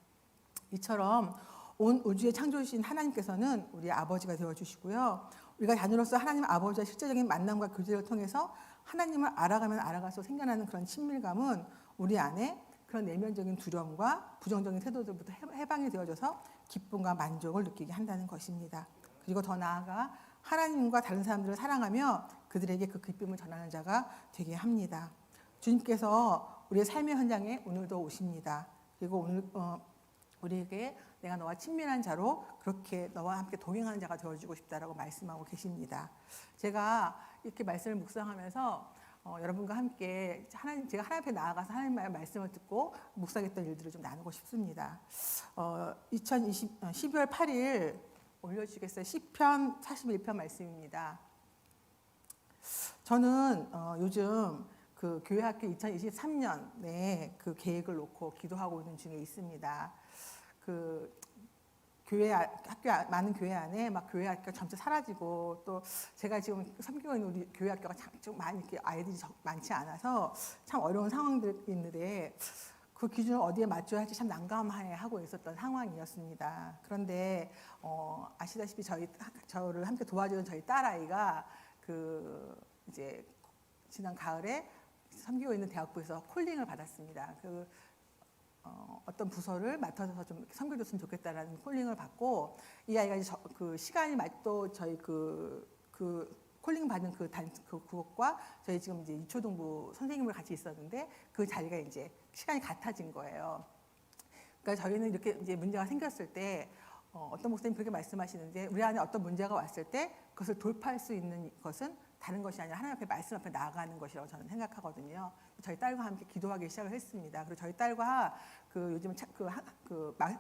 이처럼 온 우주의 창조주신 하나님께서는 우리의 아버지가 되어주시고요. 우리가 자녀로서 하나님 아버지와 실제적인 만남과 교제를 통해서 하나님을 알아가면 알아갈수록 생겨나는 그런 친밀감은 우리 안에 그런 내면적인 두려움과 부정적인 태도들부터 해방이 되어져서 기쁨과 만족을 느끼게 한다는 것입니다. 그리고 더 나아가 하나님과 다른 사람들을 사랑하며 그들에게 그 기쁨을 전하는 자가 되게 합니다. 주님께서 우리의 삶의 현장에 오늘도 오십니다. 그리고 오늘 우리에게 내가 너와 친밀한 자로 그렇게 너와 함께 동행하는 자가 되어주고 싶다라고 말씀하고 계십니다. 제가 이렇게 말씀을 묵상하면서 여러분과 함께 제가 하나님 앞에 나아가서 하나님의 말씀을 듣고 묵상했던 일들을 좀 나누고 싶습니다. 12월 8일 올려주시겠어요? 시편 41편 말씀입니다. 저는 요즘 그 교회학교 2023년에 그 계획을 놓고 기도하고 있는 중에 있습니다. 그 많은 교회 안에 막 교회 학교가 점차 사라지고, 또 제가 지금 섬기고 있는 우리 교회 학교가 좀 많이 이렇게 아이들이 많지 않아서 참 어려운 상황들인데 그 기준을 어디에 맞춰야 할지 참 난감해하고 있었던 상황이었습니다. 그런데 아시다시피 저를 함께 도와주는 저희 딸아이가 이제 지난 가을에 섬기고 있는 대학부에서 콜링을 받았습니다. 어떤 부서를 맡아서 좀 섬겨줬으면 좋겠다라는 콜링을 받고, 이 아이가 이제 시간이 또 저희 콜링 받은 그것과 저희 지금 이제 유초동부 선생님을 같이 있었는데 그 자리가 이제 시간이 같아진 거예요. 그러니까 저희는 이렇게 이제 문제가 생겼을 때 어떤 목사님 그렇게 말씀하시는데, 우리 안에 어떤 문제가 왔을 때 그것을 돌파할 수 있는 것은 다른 것이 아니라 하나님 앞에 말씀 앞에 나아가는 것이라고 저는 생각하거든요. 저희 딸과 함께 기도하기 시작을 했습니다. 그리고 저희 딸과 요즘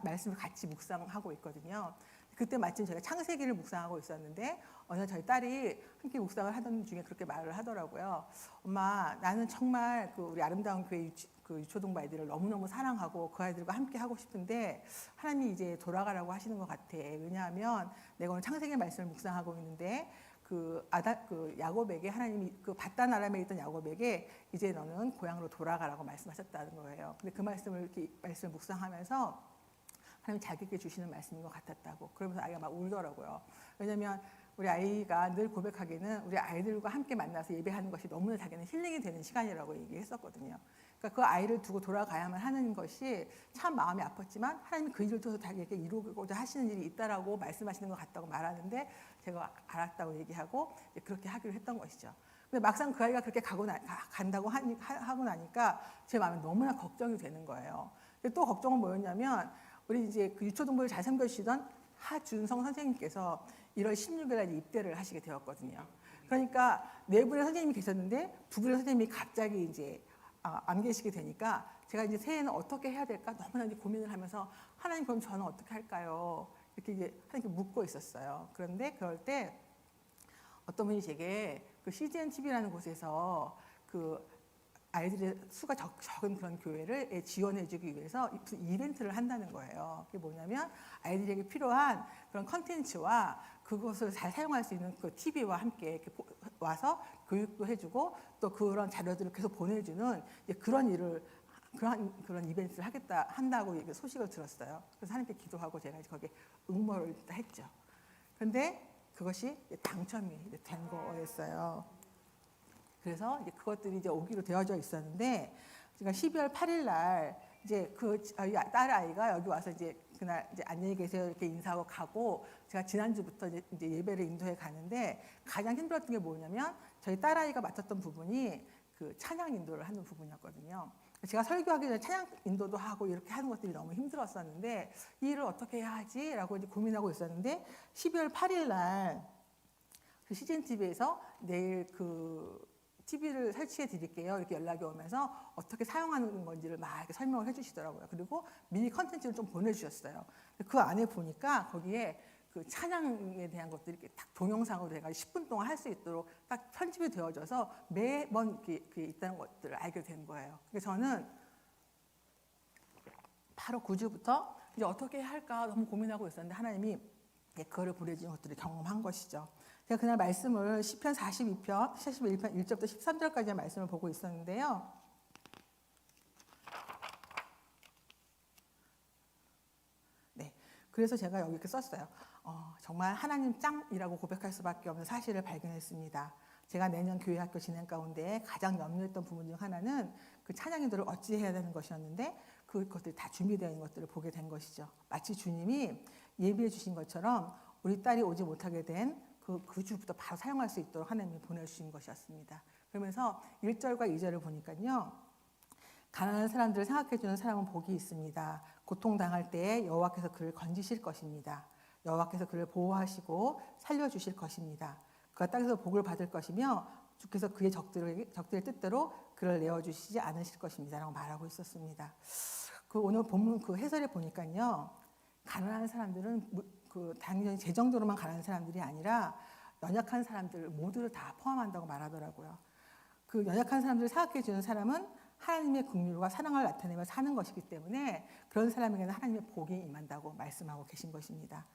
말씀을 같이 묵상하고 있거든요. 그때 마침 제가 창세기를 묵상하고 있었는데 어느 날 저희 딸이 함께 묵상을 하던 중에 그렇게 말을 하더라고요. 엄마, 나는 정말 우리 아름다운 교회 유초동부 아이들을 너무너무 사랑하고 그 아이들과 함께 하고 싶은데 하나님이 이제 돌아가라고 하시는 것 같아. 왜냐하면 내가 오늘 창세기 말씀을 묵상하고 있는데 야곱에게 하나님이 바단 아람에 있던 야곱에게 이제 너는 고향으로 돌아가라고 말씀하셨다는 거예요. 근데 그 말씀을 묵상하면서 하나님 자기에게 주시는 말씀인 것 같았다고. 그러면서 아이가 막 울더라고요. 왜냐하면 우리 아이가 늘 고백하기는 우리 아이들과 함께 만나서 예배하는 것이 너무나 자기는 힐링이 되는 시간이라고 얘기했었거든요. 그러니까 그 아이를 두고 돌아가야만 하는 것이 참 마음이 아팠지만 하나님이 그 일을 통해서 자기에게 이루고자 하시는 일이 있다라고 말씀하시는 것 같다고 말하는데, 제가 알았다고 얘기하고 그렇게 하기로 했던 것이죠. 근데 막상 그 아이가 그렇게 간다고 하고 나니까 제 마음에 너무나 걱정이 되는 거예요. 근데 또 걱정은 뭐였냐면, 우리 이제 유초동부를 잘 섬겨주시던 하준성 선생님께서 1월 16일 날 입대를 하시게 되었거든요. 그러니까 네 분의 선생님이 계셨는데 두 분의 선생님이 갑자기 이제 안 계시게 되니까 제가 이제 새해에는 어떻게 해야 될까 너무나 이제 고민을 하면서, 하나님 그럼 저는 어떻게 할까요? 이렇게 이제 하나님께 묻고 있었어요. 그런데 그럴 때 어떤 분이 제게 CGN TV라는 곳에서 아이들의 수가 적은 그런 교회를 지원해주기 위해서 무슨 이벤트를 한다는 거예요. 그게 뭐냐면 아이들에게 필요한 그런 컨텐츠와 그것을 잘 사용할 수 있는 그 TV와 함께 이렇게 와서 교육도 해주고 또 그런 자료들을 계속 보내주는 그런 일을 그런 이벤트를 한다고 소식을 들었어요. 그래서 하나님께 기도하고 제가 이제 거기에 응모를 했죠. 그런데 그것이 당첨이 된 거였어요. 그래서 이제 그것들이 이제 오기로 되어져 있었는데, 제가 12월 8일 날 이제 딸 아이가 여기 와서 이제 그날 이제 안녕히 계세요 이렇게 인사하고 가고, 제가 지난주부터 이제 예배를 인도해 가는데 가장 힘들었던 게 뭐냐면 저희 딸 아이가 맡았던 부분이 찬양 인도를 하는 부분이었거든요. 제가 설교하기 전에 찬양 인도도 하고 이렇게 하는 것들이 너무 힘들었었는데 이 일을 어떻게 해야 하지라고 이제 고민하고 있었는데, 12월 8일 날 CGN TV에서 내일 TV를 설치해 드릴게요 이렇게 연락이 오면서 어떻게 사용하는 건지를 막 이렇게 설명을 해주시더라고요. 그리고 미니 컨텐츠를 좀 보내주셨어요. 그 안에 보니까 거기에 찬양에 대한 것들이 이렇게 딱 동영상으로 해가지고 10분 동안 할 수 있도록 딱 편집이 되어져서 매번 이렇게 있다는 것들을 알게 된 거예요. 그래서 저는 바로 9주부터 이제 어떻게 해야 할까 너무 고민하고 있었는데 하나님이 그거를 보내주신 것들을 경험한 것이죠. 제가 그날 말씀을 시편 41편 1절부터 13절까지의 말씀을 보고 있었는데요. 네, 그래서 제가 여기 이렇게 썼어요. 정말 하나님 짱이라고 고백할 수밖에 없는 사실을 발견했습니다. 제가 내년 교회 학교 진행 가운데 가장 염려했던 부분 중 하나는 그 찬양 인도를 어찌 해야 되는 것이었는데 그것들이 다 준비되어 있는 것들을 보게 된 것이죠. 마치 주님이 예비해 주신 것처럼 우리 딸이 오지 못하게 된 그 주부터 바로 사용할 수 있도록 하나님이 보내주신 것이었습니다. 그러면서 1절과 2절을 보니까요. 가난한 사람들을 생각해주는 사람은 복이 있습니다. 고통당할 때에 여호와께서 그를 건지실 것입니다. 여호와께서 그를 보호하시고 살려주실 것입니다. 그가 땅에서 복을 받을 것이며 주께서 그의 적들의 뜻대로 그를 내어주시지 않으실 것입니다. 라고 말하고 있었습니다. 오늘 본문 해설에 보니까요. 가난한 사람들은 당연히 재정적으로만 가난한 사람들이 아니라 연약한 사람들 모두를 다 포함한다고 말하더라고요. 그 연약한 사람들을 생각해 주는 사람은 하나님의 긍휼과 사랑을 나타내며 사는 것이기 때문에 그런 사람에게는 하나님의 복이 임한다고 말씀하고 계신 것입니다.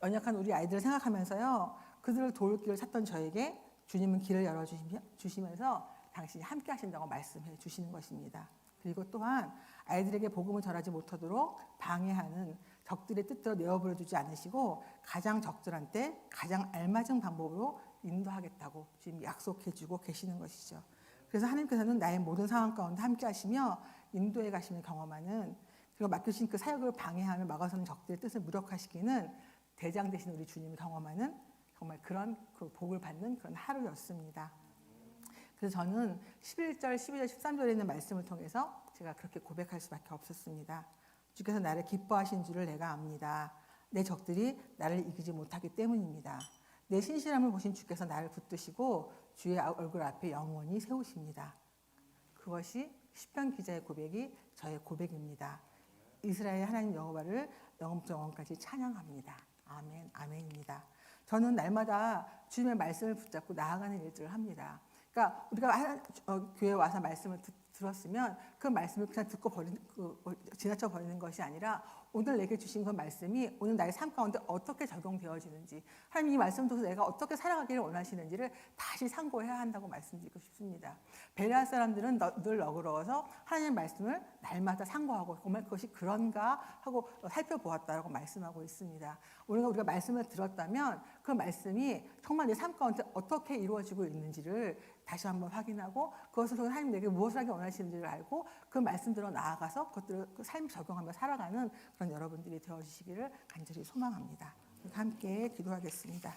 연약한 우리 아이들을 생각하면서요. 그들을 도울 길을 찾던 저에게 주님은 길을 열어주시면서 당신이 함께 하신다고 말씀해 주시는 것입니다. 그리고 또한 아이들에게 복음을 전하지 못하도록 방해하는 적들의 뜻대로 내어버려 두지 않으시고 가장 적들한테 가장 알맞은 방법으로 인도하겠다고 지금 약속해 주고 계시는 것이죠. 그래서 하나님께서는 나의 모든 상황 가운데 함께 하시며 인도해 가심을 경험하는, 그리고 맡겨주신 그 사역을 방해하며 막아서는 적들의 뜻을 무력화시키는 대장 되신 우리 주님을 경험하는 정말 그런 그 복을 받는 그런 하루였습니다. 그래서 저는 11절, 12절, 13절에 있는 말씀을 통해서 제가 그렇게 고백할 수밖에 없었습니다. 주께서 나를 기뻐하신 줄을 내가 압니다. 내 적들이 나를 이기지 못하기 때문입니다. 내 신실함을 보신 주께서 나를 붙드시고 주의 얼굴 앞에 영원히 세우십니다. 그것이 시편 기자의 고백이 저의 고백입니다. 이스라엘 하나님 여호와를 영원부터 영원까지 찬양합니다. 아멘, 아멘입니다. 저는 날마다 주님의 말씀을 붙잡고 나아가는 일들을 합니다. 그러니까 우리가 교회에 와서 말씀을 들었으면 그 말씀을 그냥 듣고 지나쳐 버리는 것이 아니라 오늘 내게 주신 그 말씀이 오늘 나의 삶 가운데 어떻게 적용되어지는지, 하나님 이 말씀 통해서 내가 어떻게 살아가기를 원하시는지를 다시 상고해야 한다고 말씀드리고 싶습니다. 베레아 사람들은 늘 너그러워서 하나님의 말씀을 날마다 상고하고 정말 그것이 그런가 하고 살펴보았다라고 말씀하고 있습니다. 우리가 말씀을 들었다면 그 말씀이 정말 내 삶 가운데 어떻게 이루어지고 있는지를 다시 한번 확인하고 그것을 통해 하나님 내게 무엇을 하기 원하시는지를 알고 그 말씀대로 나아가서 그것들을 그 삶 적용하며 살아가는 그런 여러분들이 되어주시기를 간절히 소망합니다. 함께 기도하겠습니다.